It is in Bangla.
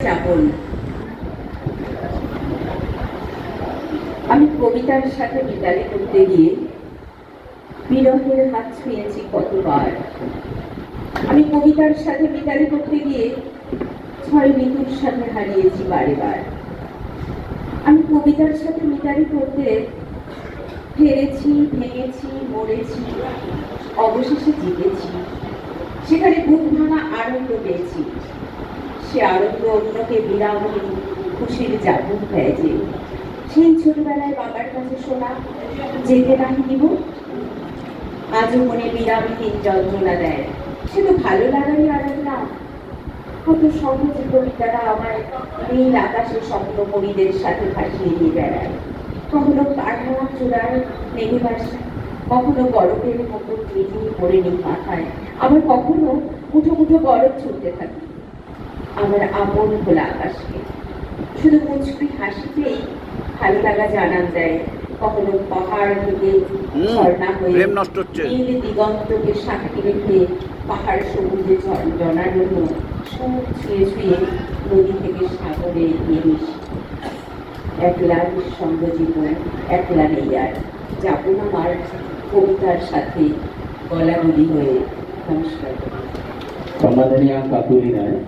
চাপন। আমি কবিতার সাথে মিতালি করতে গিয়ে বিরহের হাত ছুঁয়েছি কতবার। আমি কবিতার সাথে মিতালি করতে গিয়ে ছয় ঋতুর সাথে হারিয়েছি বারেবার। আমি কবিতার সাথে মিতালি করতে হেরেছি, ভেঙেছি, মরেছি, অবশেষে জিতেছি। সেখানে বুক ভাঙা আনন্দ পেয়েছি। সে আনন্দ অন্যকে বিরামহীন খুশির জাগুন দেয় যে সেই ছোটবেলায় বাবার কাছে শোনা যেতে নাহি দিব আজও মনে বিরামহীন যন্ত্রণা দেয়। সে তো ভালো লাগারই আরাধনা। কত সহজে কবিতারা আমায় নীল আকাশের স্বপ্নমণিদের সাথে ভাসিয়ে নিয়ে বেড়ায়। কখনো কারখানা চূড়ায় নেমে বাসে, কখনো বরফের মুকুট নিজেই পরে নিই মাথায়, আবার কখনো মুঠো মুঠো বরফ ছুটতে থাকি আমার আপন খোলা আকাশকে। শুধু মুচকি হাসিতেই ভালো লাগা জানান দেয়। কখনো পাহাড় থেকে ঝর্ণা হয়ে নীল দিগন্তকে সাক্ষী রেখে পাহাড় সবুজে ঝর্ণার জন্য সুর ছুঁয়ে ছুঁয়ে নদী থেকে সাগরে এগিয়ে মিশি। একলা নিঃসঙ্গ জীবন, একলা নেই আর। যাবো না আমার কবিতার সাথে গলাগলি হয়ে। নমস্কার। সম্মাননীয় কাকুলি রায়।